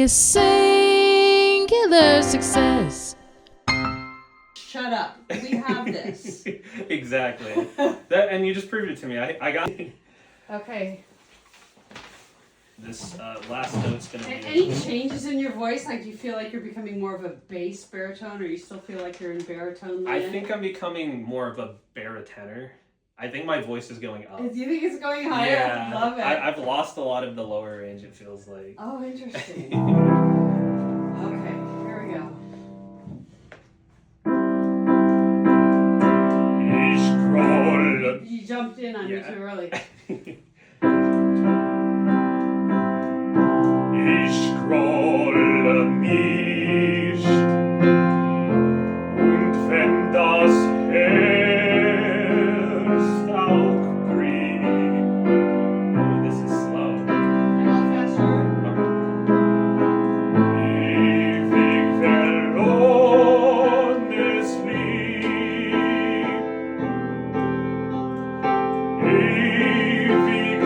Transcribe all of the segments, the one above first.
be a singular success. Shut up. We have this. Exactly. And you just proved it to me. I got Okay. this last note's gonna be. Any changes in your voice? Like, do you feel like you're becoming more of a bass baritone, or you still feel like you're in baritone land? I think I'm becoming more of a baritoner. I think my voice is going up. Do you think it's going higher? Yeah, I love it. I've lost a lot of the lower range, it feels like. Oh, interesting. Okay, here we go. You jumped in on me too early. Ich scrolle mich und wenn das Herz auch bricht. Oh, this is slow. Ewig verlorenes Lied. Ewig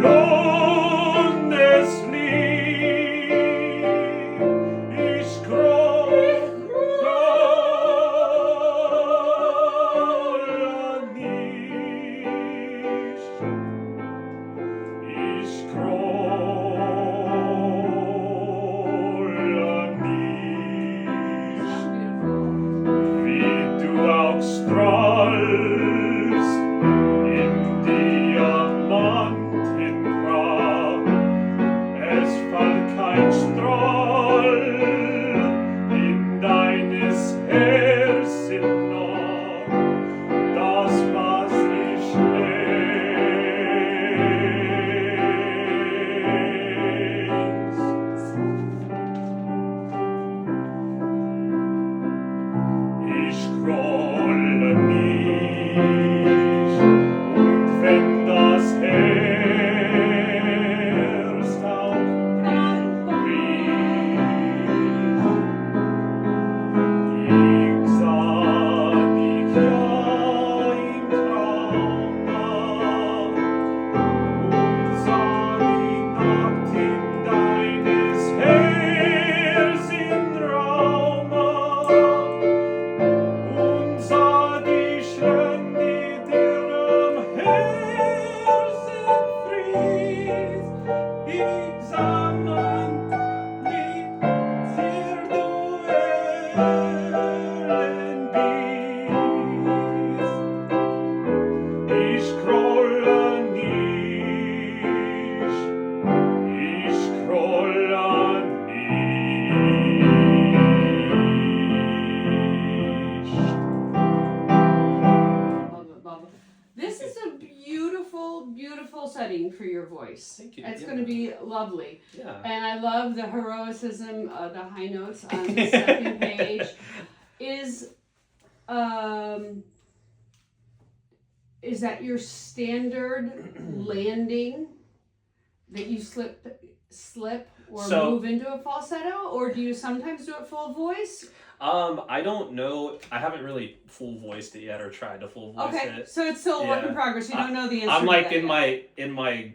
verlorenes Lied. Ich scrolle nicht. Ich scrolle nicht. Wie du auch strahlst in Diamantenpracht. Es fällt kein Strahl in deines Herzen nach, das was ich längst. Ich scrolle nicht und wenn das Herz auch bricht, ich sah dich ja im Traume und sah die Nacht in deines Herzens Raume. Und sah die schön, die dir am Herzen frisst. Ich sah mein Lied, sehr du Ellen bist. Ich scrolle nicht, ich scrolle nicht. Love it, love it. This is a beautiful, beautiful setting for your voice. Thank you. It's Yeah. going to be lovely. Yeah. And I love the heroicism, the high notes on the second page. Is that your standard landing that you slip or move into a falsetto, or do you sometimes do it full voice? I don't know. I haven't really full voiced it yet or tried to full voice Okay, it. so it's still a work in Yeah. progress. You don't know the answer. I'm to like that in my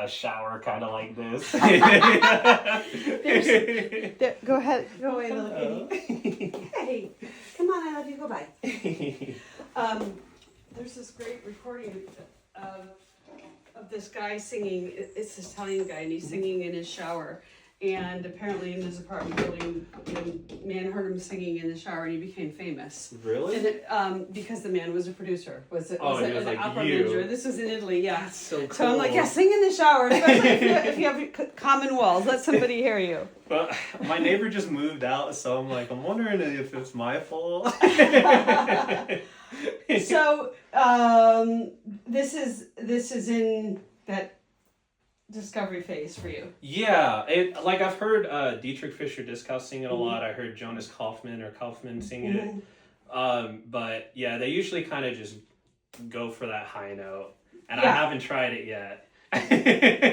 shower, kind of like this. Go ahead. Go away, little Oh. kitty. Hey, come on, I love you. Go by. There's this great recording of this guy singing. It's this Italian guy, and he's singing in his shower. And apparently, in his apartment building, the man heard him singing in the shower, and he became famous. Really? And it, because the man was a producer, he was an like, opera you. manager. This was in Italy, yeah. That's so cool. So I'm like, yeah, sing in the shower, especially if you have common walls. Let somebody hear you. But my neighbor just moved out, so I'm like, I'm wondering if it's my fault. So this is in that discovery phase for you. Yeah, like I've heard Dietrich Fischer-Dieskau sing it a lot. I heard Jonas Kaufman sing it. But yeah, they usually kind of just go for that high note, and I haven't tried it yet.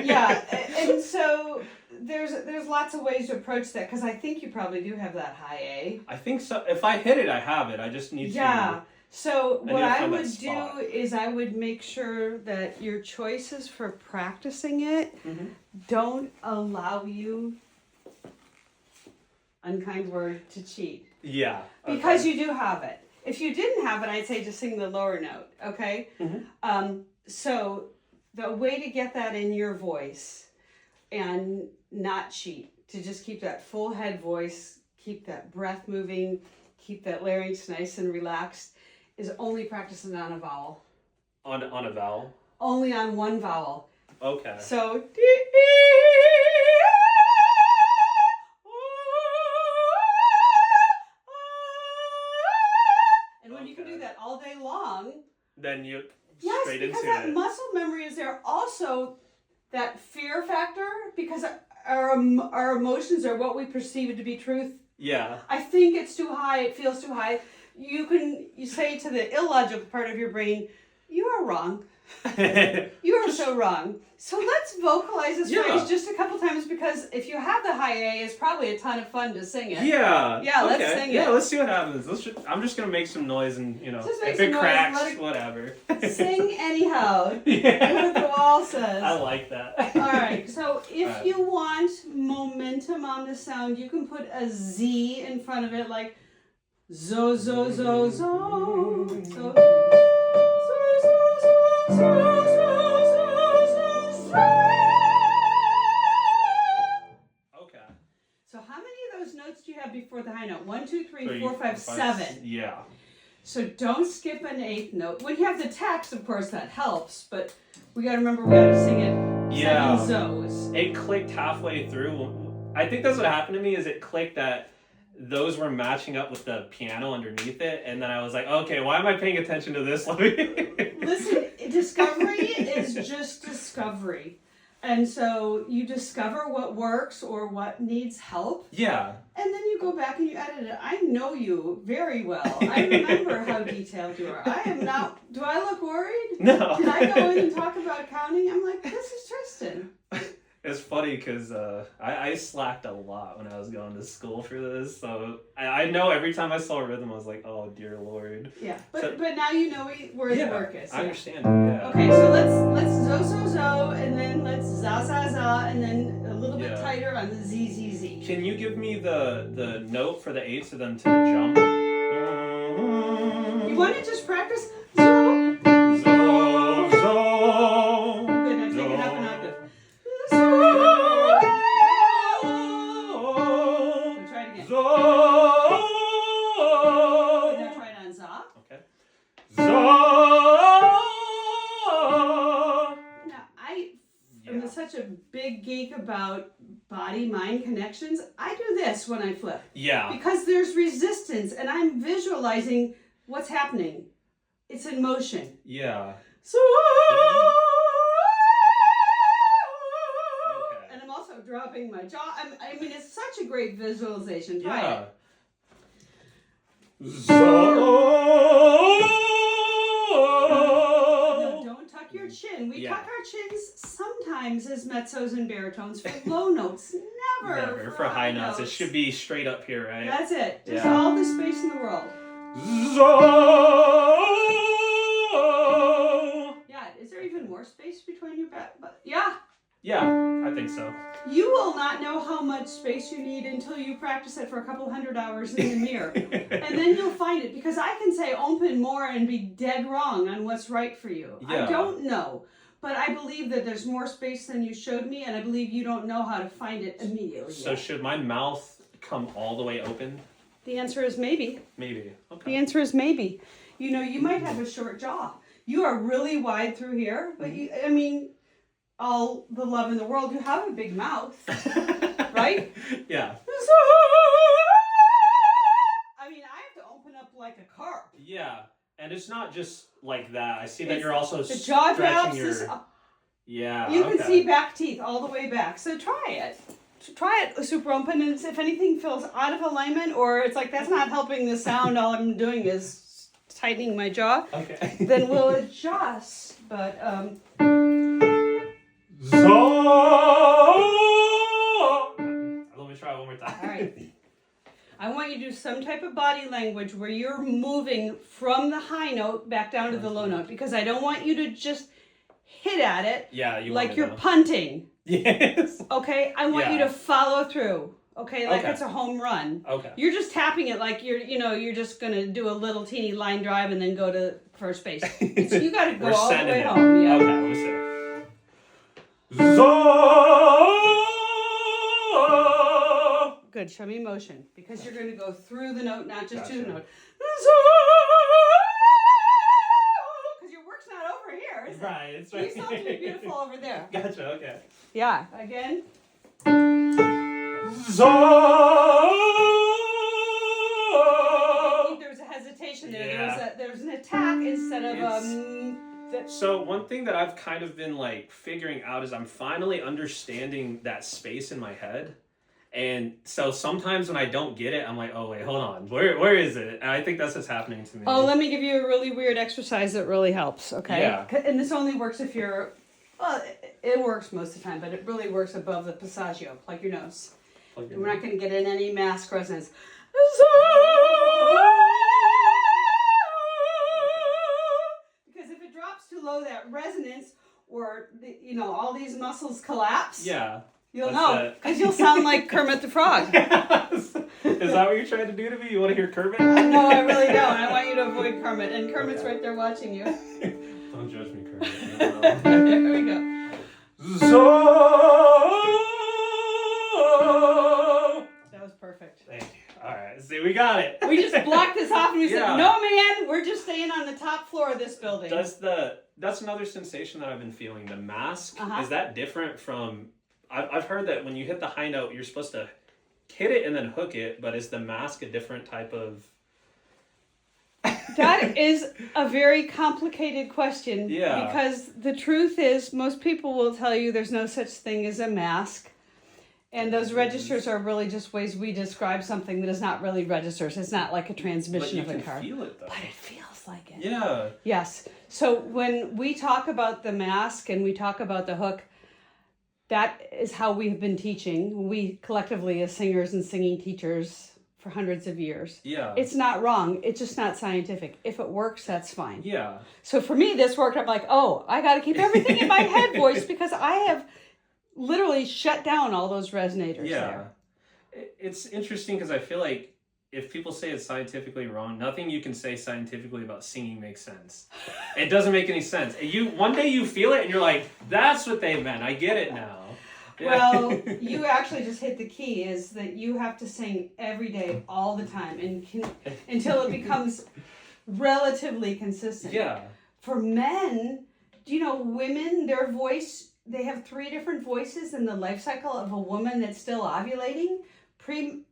Yeah, and so there's lots of ways to approach that, because I think you probably do have that high A. I think so. If I hit it, I have it. I just need to. Yeah. So what I would do spot. is I would make sure that your choices for practicing it don't allow you unkind word, to cheat. Yeah. Because you do have it. If you didn't have it, I'd say just sing the lower note, okay? So the way to get that in your voice and not cheat, to just keep that full head voice, keep that breath moving, keep that larynx nice and relaxed, is only practicing on a vowel. On a vowel? Only on one vowel. Okay. So, and when you can do that all day long, then you yes, straight into because that it. muscle memory is there. Also, that fear factor, because our emotions are what we perceive to be truth. Yeah. I think it's too high. It feels too high. You say to the illogical part of your brain, you are wrong. You are so wrong. So let's vocalize this phrase just a couple times, because if you have the high A, it's probably a ton of fun to sing it. Yeah. Yeah, let's sing it. Yeah, let's see what happens. I'm just gonna make some noise, and if it cracks, whatever. Sing anyhow. Yeah. Do what the wall says. I like that. All right. So if you want momentum on the sound, you can put a Z in front of it, like zo zo zo zo. Okay. So how many of those notes do you have before the high note? 1, 2, 3, 4, 5, 7. Yeah. So don't skip an 8th note. When you have the text, of course, that helps, but we got to remember we got to sing it 7 zos. It clicked halfway through. I think that's what happened to me, is it clicked that those were matching up with the piano underneath it, and then I was like, okay, why am I paying attention to this? Listen, discovery is just discovery. And so you discover what works or what needs help. Yeah. And then you go back and you edit it. I know you very well. I remember how detailed you are. I am not, do I look worried? No. Did I go in and talk about counting? I'm like, this is Tristin. It's funny because I slacked a lot when I was going to school for this, so I know every time I saw a rhythm, I was like, oh dear Lord. Yeah, but now you know where the work is. I understand. Yeah. Okay, so let's zo zo zo, and then let's za za za, and then a little bit tighter on the z z z. Can you give me the note for the 8th and then to the jump? You want to just practice? Zo, zo. Good, now take it up an octave. Try it again. Now try it on za. Okay. Now I'm such a big geek about body-mind connections. I do this when I flip. Yeah. Because there's resistance and I'm visualizing what's happening. It's in motion. Yeah. So dropping my jaw. I mean, it's such a great visualization. Try it. No, don't tuck your chin. We tuck our chins sometimes as mezzos and baritones for low notes. Never for high notes. It should be straight up here, right? That's it. There's all the space in the world. Yeah, is there even more space between your back? Yeah. Yeah, I think so. You will not know how much space you need until you practice it for a couple 100 hours in the mirror. And then you'll find it, because I can say open more and be dead wrong on what's right for you. Yeah. I don't know, but I believe that there's more space than you showed me, and I believe you don't know how to find it immediately. So should my mouth come all the way open? The answer is maybe. Maybe. Okay. The answer is maybe. You know, you might have a short jaw. You are really wide through here, but I mean, all the love in the world, you have a big mouth, right? Yeah. I mean, I have to open up like a carp. Yeah, and it's not just like that. I see that you're also the jaw drops. Yeah. You can see back teeth all the way back. So try it. Try it super open, and if anything feels out of alignment, or it's like that's not helping the sound, all I'm doing is tightening my jaw. Okay. Then we'll adjust. But Let me try one more time. all right. I want you to do some type of body language where you're moving from the high note back down to the low note, because I don't want you to just hit at it Yeah, like you're punting. Yes. Okay? I want you to follow through. Okay, like Okay. it's a home run. Okay. You're just tapping it like you're just gonna do a little teeny line drive and then go to first base. You got to go We're all the sending way it. home. Yeah. Okay, we'll see. So. Good. Show me motion because you're going to go through the note, not just to the Gotcha. note. Because your work's not over here, is it? Right, it's You right. still have to be beautiful over there. Gotcha. Okay. Yeah. Again. There was a hesitation there. Yeah. There was an attack instead of So one thing that I've kind of been like figuring out is I'm finally understanding that space in my head. And so sometimes when I don't get it, I'm like, oh wait, hold on. Where is it? And I think that's what's happening to me. Oh, let me give you a really weird exercise that really helps, okay? Yeah. And this only works if you're, well, it works most of the time, but it really works above the passaggio, like your nose. We're not going to get in any mask resonance. Because if it drops too low, that resonance or all these muscles collapse. Yeah. You'll know because you'll sound like Kermit the Frog. Is that what you're trying to do to me? You want to hear Kermit? No, I really don't. I want you to avoid Kermit, and Kermit's right there watching you. Don't judge me, Kermit. There we go. That was perfect. Thank you. All right, see, we got it. We just blocked this off and we Yeah. said, no, man, we're just staying on the top floor of this building. That's another sensation that I've been feeling. The mask, Uh-huh. is that different from... I've heard that when you hit the high note, you're supposed to hit it and then hook it, but is the mask a different type of... That is a very complicated question. Yeah. Because the truth is, most people will tell you there's no such thing as a mask. And those registers are really just ways we describe something that is not really registers. It's not like a transmission of a car. But you can feel it, though. But it feels like it. Yeah. Yes. So when we talk about the mask and we talk about the hook, that is how we've been teaching. We collectively as singers and singing teachers for hundreds of years. Yeah. It's not wrong. It's just not scientific. If it works, that's fine. Yeah. So for me, this worked. I'm like, oh, I got to keep everything in my head voice because I have literally shut down all those resonators there. It's interesting because I feel like if people say it's scientifically wrong, nothing you can say scientifically about singing makes sense. It doesn't make any sense. One day you feel it and you're like, that's what they meant. I get it now. Well, you actually just hit the key is that you have to sing every day, all the time, and until it becomes relatively consistent. Yeah. For men, women, their voice, they have 3 different voices in the life cycle of a woman that's still ovulating, pre,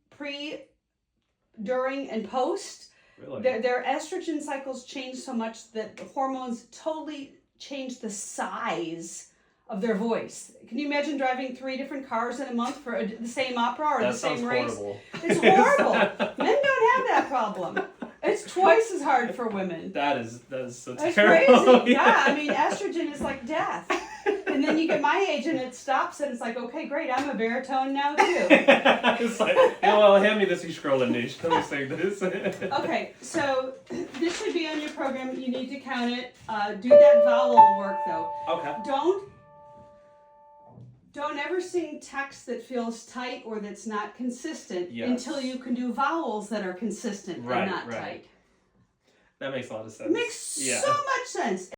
during, and post. Really? Their estrogen cycles change so much that the hormones totally change the size of their voice. Can you imagine driving 3 different cars in a month for the same opera or the same race? Horrible. It's horrible. Men don't have that problem. It's twice as hard for women. That is so That's terrible. crazy. Yeah, I mean, estrogen is like death. And then you get my age and it stops and it's like, okay, great, I'm a baritone now too. It's like, well, hand me this scrolling niche. Let me sing this. Okay, so this should be on your program. You need to count it. Do that vowel work though. Okay. Don't ever sing text that feels tight or that's not consistent Yes. until you can do vowels that are consistent and not tight. That makes a lot of sense. It makes so much sense.